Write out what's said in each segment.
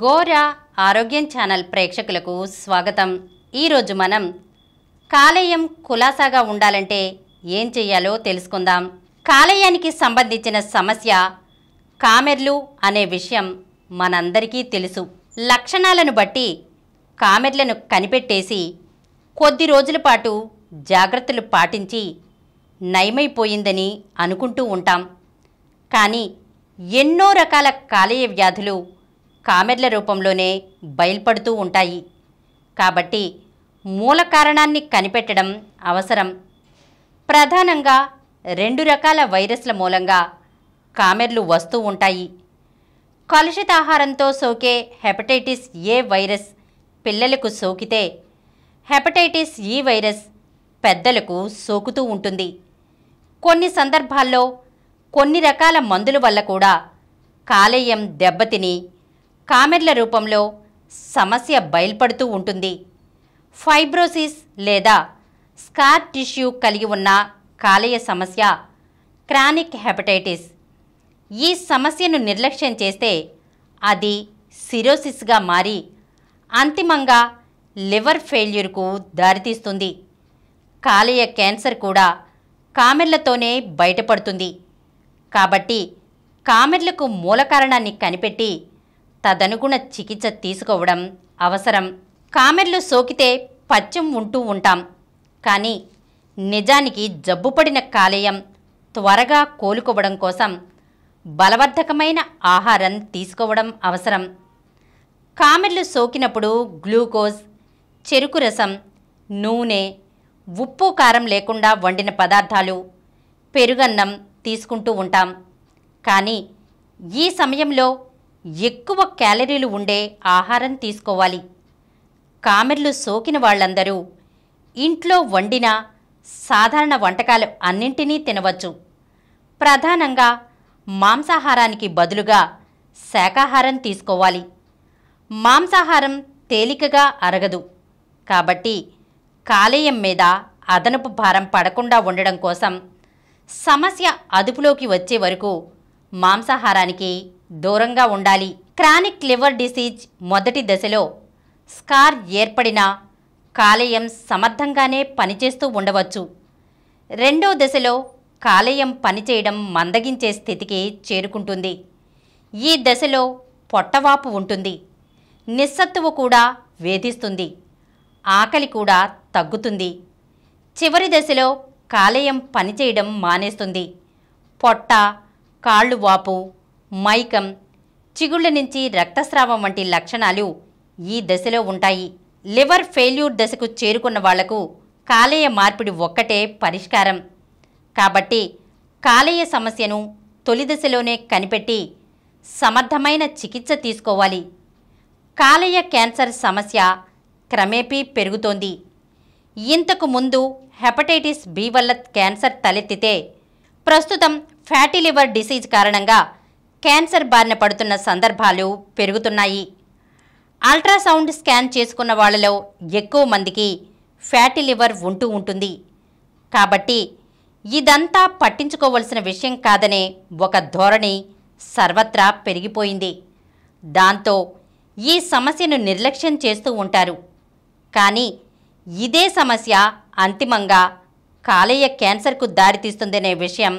గోరా ఆరోగ్యం ఛానల్ ప్రేక్షకులకు స్వాగతం. ఈరోజు మనం కాలేయం కులాసాగా ఉండాలంటే ఏం చేయాలో తెలుసుకుందాం. కాలేయానికి సంబంధించిన సమస్య కామెర్లు అనే విషయం మనందరికీ తెలుసు. లక్షణాలను బట్టి కామెర్లను కనిపెట్టేసి కొద్ది రోజుల పాటు జాగ్రత్తలు పాటించి నయమైపోయిందని అనుకుంటూ ఉంటాం. కానీ ఎన్నో రకాల కాలేయ వ్యాధులు కామెర్ల రూపంలోనే బయల్పడుతూ ఉంటాయి. కాబట్టి మూల కారణాన్ని కనిపెట్టడం అవసరం. ప్రధానంగా 2 రకాల వైరస్ల మూలంగా కామెర్లు వస్తూ ఉంటాయి. కలుషితాహారంతో సోకే హెపటైటిస్ ఏ వైరస్ పిల్లలకు సోకితే హెపటైటిస్ ఈ వైరస్ పెద్దలకు సోకుతూ ఉంటుంది. కొన్ని సందర్భాల్లో కొన్ని రకాల మందుల వల్ల కూడా కాలేయం దెబ్బతిని కామెర్ల రూపంలో సమస్య బయల్పడుతూ ఉంటుంది. ఫైబ్రోసిస్ లేదా స్కార్ టిష్యూ కలిగి ఉన్న కాలేయ సమస్య క్రానిక్ హెపటైటిస్. ఈ సమస్యను నిర్లక్ష్యం చేస్తే అది సిరోసిస్గా మారి అంతిమంగా లివర్ ఫెయిల్యూర్కు దారితీస్తుంది. కాలేయ క్యాన్సర్ కూడా కామెర్లతోనే బయటపడుతుంది. కాబట్టి కామెర్లకు మూల కారణాన్ని కనిపెట్టి తదనుగుణ చికిత్స తీసుకోవడం అవసరం. కామెర్లు సోకితే పచ్చం ఉంటూ ఉంటాం. కానీ నిజానికి జబ్బుపడిన కాలేయం త్వరగా కోలుకోవడం కోసం బలవర్ధకమైన ఆహారం తీసుకోవడం అవసరం. కామెర్లు సోకినప్పుడు గ్లూకోజ్, చెరుకు రసం, నూనె, ఉప్పు కారం లేకుండా వండిన పదార్థాలు, పెరుగన్నం తీసుకుంటూ ఉంటాం. కానీ ఈ సమయంలో ఎక్కువ క్యాలరీలు ఉండే ఆహారం తీసుకోవాలి. కామెర్లు సోకిన వాళ్ళందరూ ఇంట్లో వండిన సాధారణ వంటకాలు అన్నింటినీ తినవచ్చు. ప్రధానంగా మాంసాహారానికి బదులుగా శాకాహారం తీసుకోవాలి. మాంసాహారం తేలికగా అరగదు. కాబట్టి కాలేయం మీద అదనపు భారం పడకుండా ఉండడం కోసం సమస్య అదుపులోకి వచ్చే వరకు మాంసాహారానికి దూరంగా ఉండాలి. క్రానిక్ లివర్ డిసీజ్ మొదటి దశలో స్కార్ ఏర్పడిన కాలేయం సమర్థంగానే పనిచేస్తూ ఉండవచ్చు. రెండో దశలో కాలేయం పనిచేయడం మందగించే స్థితికి చేరుకుంటుంది. ఈ దశలో పొట్టవాపు ఉంటుంది. నిస్సత్తువ కూడా వేధిస్తుంది. ఆకలి కూడా తగ్గుతుంది. చివరి దశలో కాలేయం పనిచేయడం మానేస్తుంది. పొట్ట, కాళ్ళు వాపు, మైకం, చిగుళ్ళ నుంచి రక్తస్రావం వంటి లక్షణాలు ఈ దశలో ఉంటాయి. లివర్ ఫెయిల్యూర్ దశకు చేరుకున్న వాళ్లకు కాలేయ మార్పిడి ఒక్కటే పరిష్కారం. కాబట్టి కాలేయ సమస్యను తొలి దశలోనే కనిపెట్టి సమర్థమైన చికిత్స తీసుకోవాలి. కాలేయ క్యాన్సర్ సమస్య క్రమేపీ పెరుగుతోంది. ఇంతకు ముందు హెపటైటిస్ బి వల్ల క్యాన్సర్ తలెత్తితే ప్రస్తుతం ఫ్యాటీ లివర్ డిసీజ్ కారణంగా క్యాన్సర్ బారిన పడుతున్న సందర్భాలు పెరుగుతున్నాయి. అల్ట్రాసౌండ్ స్కాన్ చేసుకున్న వాళ్లలో ఎక్కువ మందికి ఫ్యాటీ లివర్ ఉంటూ ఉంటుంది. కాబట్టి ఇదంతా పట్టించుకోవలసిన విషయం కాదనే ఒక ధోరణి సర్వత్రా పెరిగిపోయింది. దాంతో ఈ సమస్యను నిర్లక్ష్యం చేస్తూ ఉంటారు. కానీ ఇదే సమస్య అంతిమంగా కాలేయ క్యాన్సర్కు దారితీస్తుందనే విషయం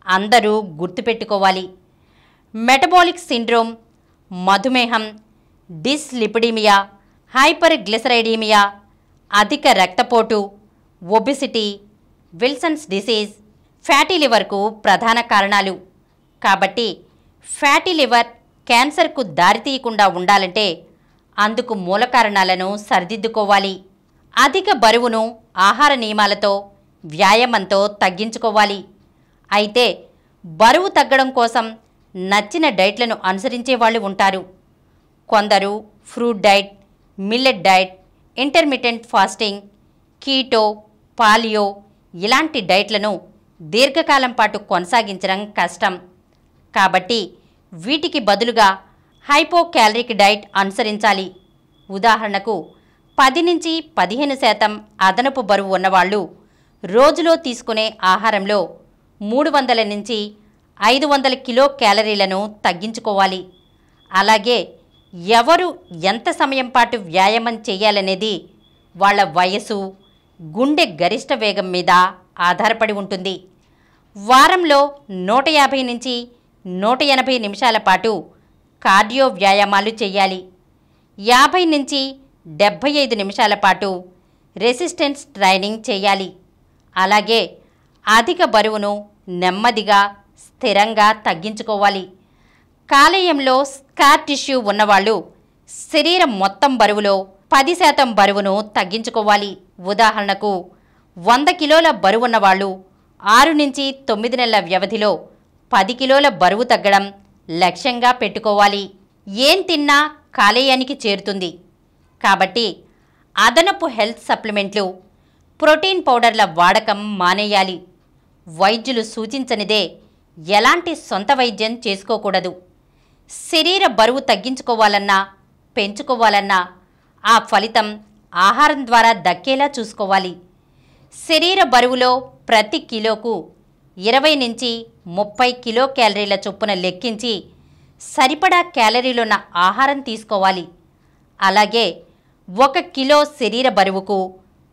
అందరూ గుర్తుపెట్టుకోవాలి. మెటబాలిక్ సిండ్రోమ్, మధుమేహం, డిస్లిపిడిమియా, హైపర్ గ్లిసరైడీమియా, అధిక రక్తపోటు, ఒబిసిటీ, విల్సన్స్ డిసీజ్ ఫ్యాటీ లివర్కు ప్రధాన కారణాలు. కాబట్టి ఫ్యాటీ లివర్ క్యాన్సర్కు దారితీయకుండా ఉండాలంటే అందుకు మూల కారణాలను సరిదిద్దుకోవాలి. అధిక బరువును ఆహార నియమాలతో, వ్యాయామంతో తగ్గించుకోవాలి. అయితే బరువు తగ్గడం కోసం నచ్చిన డైట్లను అనుసరించే వాళ్ళు ఉంటారు. కొందరు fruit diet, millet diet, intermittent fasting, keto, paleo ఇలాంటి డైట్లను దీర్ఘకాలం పాటు కొనసాగించడం కష్టం. కాబట్టి వీటికి బదులుగా హైపోక్యాలరిక్ డైట్ అనుసరించాలి. ఉదాహరణకు 10 నుంచి 15% అదనపు బరువు ఉన్నవాళ్ళు రోజులో తీసుకునే ఆహారంలో 300 నుంచి 500 కిలో క్యాలరీలను తగ్గించుకోవాలి. అలాగే ఎవరు ఎంత సమయం పాటు వ్యాయామం చేయాలనేది వాళ్ళ వయసు, గుండె గరిష్ట వేగం మీద ఆధారపడి ఉంటుంది. వారంలో 150 నుంచి 180 నిమిషాల పాటు కార్డియో వ్యాయామాలు చేయాలి. 50 నుంచి 75 నిమిషాల పాటు రెసిస్టెన్స్ ట్రైనింగ్ చేయాలి. అలాగే అధిక బరువును నెమ్మదిగా స్థిరంగా తగ్గించుకోవాలి. కాలేయంలో స్కార్ టిష్యూ ఉన్నవాళ్ళు శరీరం మొత్తం బరువులో 10% బరువును తగ్గించుకోవాలి. ఉదాహరణకు 100 కిలోల బరువున్న వాళ్ళు 6 నుంచి 9 నెలల వ్యవధిలో 10 కిలోల బరువు తగ్గడం లక్ష్యంగా పెట్టుకోవాలి. ఏం తిన్నా కాలేయానికి చేరుతుంది కాబట్టి అదనపు హెల్త్ సప్లిమెంట్లు, ప్రోటీన్ పౌడర్ల వాడకం మానేయాలి. వైద్యులు సూచించనిదే ఎలాంటి సొంత వైద్యం చేసుకోకూడదు. శరీర బరువు తగ్గించుకోవాలన్నా పెంచుకోవాలన్నా ఆ ఫలితం ఆహారం ద్వారా దక్కేలా చూసుకోవాలి. శరీర బరువులో ప్రతి కిలోకు 20 నుంచి 30 కిలో క్యాలరీల చొప్పున లెక్కించి సరిపడా క్యాలరీలున్న ఆహారం తీసుకోవాలి. అలాగే 1 కిలో శరీర బరువుకు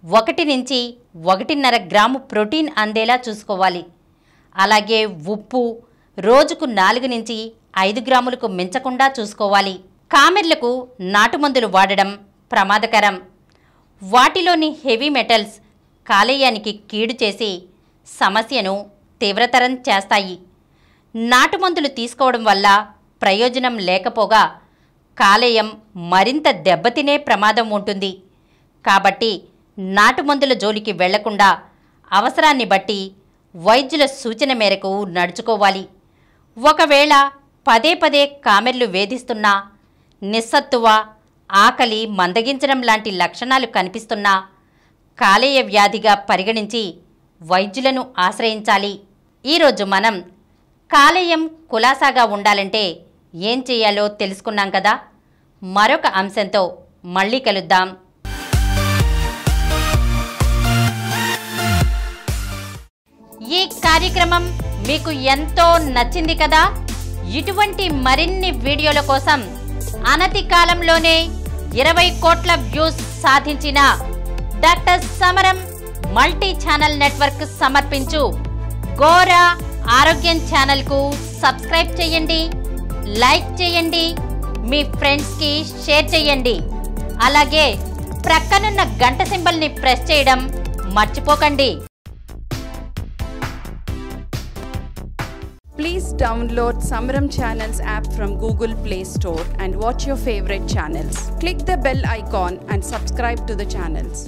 1 నుంచి 1.5 గ్రాము ప్రోటీన్ అందేలా చూసుకోవాలి. అలాగే ఉప్పు రోజుకు 4 నుంచి 5 గ్రాములకు మించకుండా చూసుకోవాలి. కామెర్లకు నాటుమందులు వాడడం ప్రమాదకరం. వాటిలోని హెవీ మెటల్స్ కాలేయానికి కీడు చేసి సమస్యను తీవ్రతరం చేస్తాయి. నాటుమందులు తీసుకోవడం వల్ల ప్రయోజనం లేకపోగా కాలేయం మరింత దెబ్బతినే ప్రమాదం ఉంటుంది. కాబట్టి నాటుమందుల జోలికి వెళ్లకుండా అవసరాన్ని బట్టి వైద్యుల సూచన మేరకు నడుచుకోవాలి. ఒకవేళ పదే పదే కామెర్లు వేధిస్తున్నా, నిస్సత్తువ, ఆకలి మందగించడం లాంటి లక్షణాలు కనిపిస్తున్నా కాలేయ వ్యాధిగా పరిగణించి వైద్యులను ఆశ్రయించాలి. ఈరోజు మనం కాలేయం కులాసాగా ఉండాలంటే ఏం చేయాలో తెలుసుకున్నాం కదా. మరొక అంశంతో మళ్ళీ కలుద్దాం. ఈ కార్యక్రమం మీకు ఎంతో నచ్చింది కదా. ఇటువంటి మరిన్ని వీడియోల కోసం అనతి కాలంలోనే 20 కోట్ల వ్యూస్ సాధించిన డాక్టర్ సమరం మల్టీ ఛానల్ నెట్వర్క్ సమర్పించు గోరా ఆరోగ్యం ఛానల్కు సబ్స్క్రైబ్ చేయండి, లైక్ చేయండి, మీ ఫ్రెండ్స్కి షేర్ చేయండి. అలాగే ప్రక్కనున్న గంట సింబల్ని ప్రెస్ చేయడం మర్చిపోకండి. Please download Samaram Channels app from Google Play Store and watch your favorite channels. Click the bell icon and subscribe to the channels.